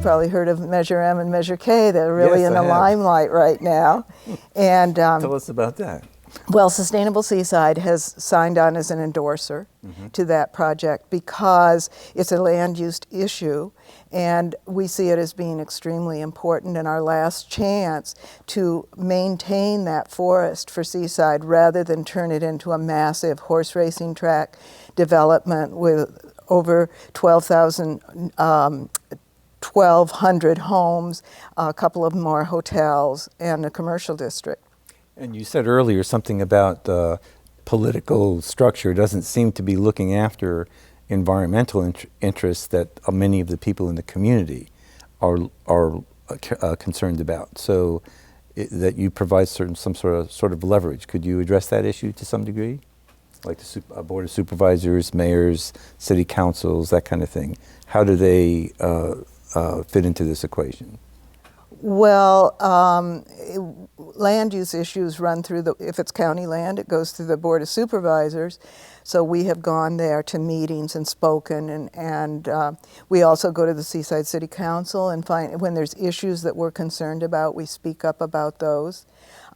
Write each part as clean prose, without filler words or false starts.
You've probably heard of Measure M and Measure K. They're really in the limelight right now. And tell us about that. Well, Sustainable Seaside has signed on as an endorser to that project because it's a land use issue, and we see it as being extremely important and our last chance to maintain that forest for Seaside rather than turn it into a massive horse racing track development with over 1,200 homes, a couple of more hotels, and a commercial district. And you said earlier something about political structure doesn't seem to be looking after environmental interests that many of the people in the community are concerned about. So that you provide some sort of leverage. Could you address that issue to some degree? Like the Board of Supervisors, mayors, city councils, that kind of thing. How do they fit into this equation? Well, land use issues run through if it's county land, it goes through the Board of Supervisors. So we have gone there to meetings and spoken, and we also go to the Seaside City Council and when there's issues that we're concerned about, we speak up about those.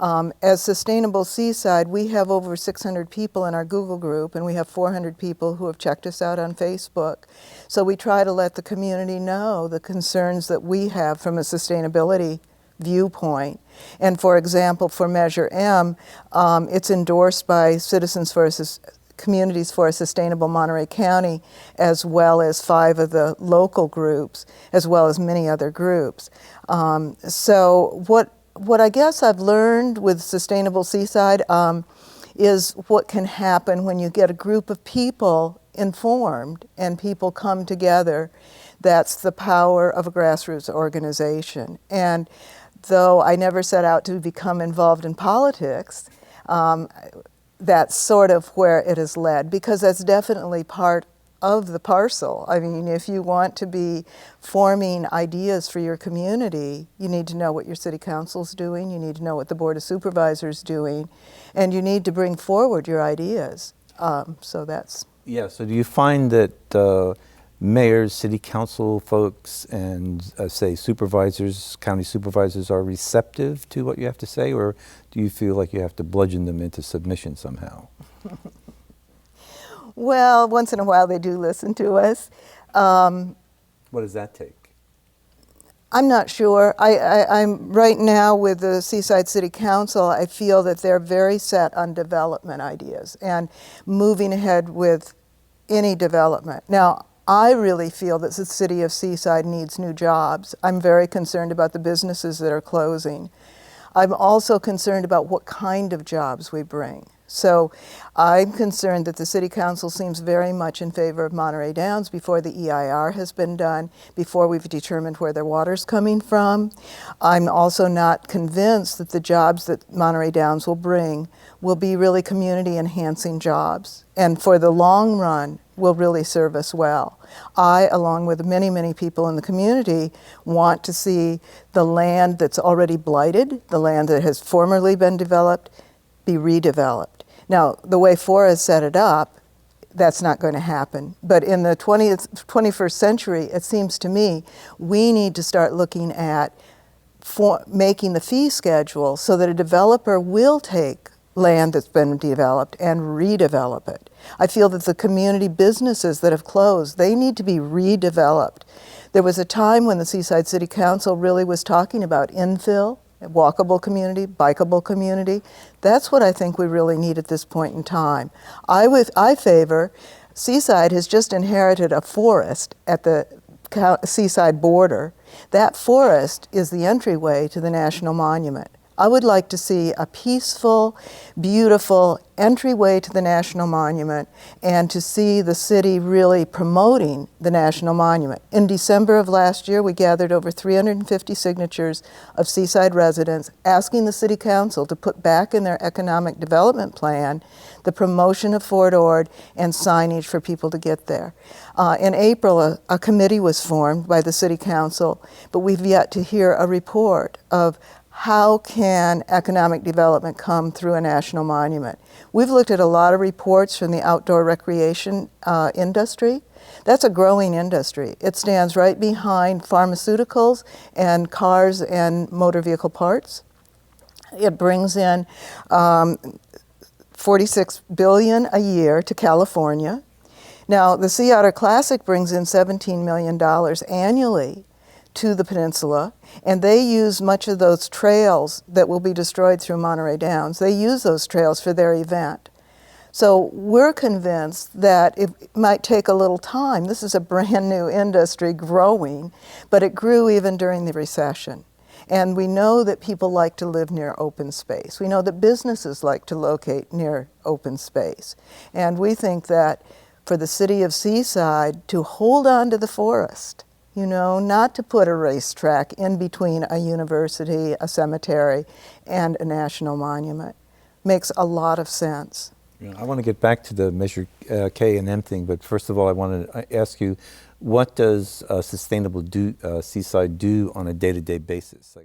As Sustainable Seaside, we have over 600 people in our Google group, and we have 400 people who have checked us out on Facebook. So we try to let the community know the concerns that we have from a sustainability viewpoint. And for example, for Measure M, it's endorsed by Communities for a Sustainable Monterey County, as well as 5 of the local groups, as well as many other groups. So what I guess I've learned with Sustainable Seaside is what can happen when you get a group of people informed and people come together. That's the power of a grassroots organization. And though I never set out to become involved in politics, that's sort of where it has led, because that's definitely part of the parcel. I mean, if you want to be forming ideas for your community, you need to know what your city council's doing, you need to know what the Board of Supervisors is doing, and you need to bring forward your ideas. So that's... Yeah, so do you find that mayors, city council folks, and say supervisors, county supervisors are receptive to what you have to say, or do you feel like you have to bludgeon them into submission somehow? Well, once in a while they do listen to us. What does that take? I'm not sure. I'm right now with the Seaside City Council. I feel that they're very set on development ideas and moving ahead with any development. Now, I really feel that the city of Seaside needs new jobs. I'm very concerned about the businesses that are closing. I'm also concerned about what kind of jobs we bring. So I'm concerned that the City Council seems very much in favor of Monterey Downs before the EIR has been done, before we've determined where their water's coming from. I'm also not convinced that the jobs that Monterey Downs will bring will be really community-enhancing jobs, and for the long run will really serve us well. I, along with many, many people in the community, want to see the land that's already blighted, the land that has formerly been developed, be redeveloped. Now, the way Forrest set it up, that's not going to happen. But in the 21st century, it seems to me, we need to start looking at making the fee schedule so that a developer will take land that's been developed and redevelop it. I feel that the community businesses that have closed, they need to be redeveloped. There was a time when the Seaside City Council really was talking about infill, walkable community, bikeable community. That's what I think we really need at this point in time. I favor, Seaside has just inherited a forest at the Seaside border. That forest is the entryway to the National Monument. I would like to see a peaceful, beautiful entryway to the National Monument and to see the city really promoting the National Monument. In December of last year, we gathered over 350 signatures of Seaside residents asking the City Council to put back in their economic development plan the promotion of Fort Ord and signage for people to get there. In April, a committee was formed by the City Council, but we've yet to hear a report of how can economic development come through a national monument. We've looked at a lot of reports from the outdoor recreation industry, That's a growing industry. It stands right behind pharmaceuticals and cars and motor vehicle parts. It brings in 46 billion a year to California. Now, the Sea Otter Classic brings in $17 million annually to the peninsula, and they use much of those trails that will be destroyed through Monterey Downs. They use those trails for their event. So we're convinced that it might take a little time. This is a brand new industry growing, but it grew even during the recession. And we know that people like to live near open space. We know that businesses like to locate near open space. And we think that for the city of Seaside to hold on to the forest, you know, not to put a racetrack in between a university, a cemetery, and a national monument, makes a lot of sense. I want to get back to the Measure K and M thing, but first of all, I want to ask you, what does Sustainable Seaside do on a day-to-day basis? Like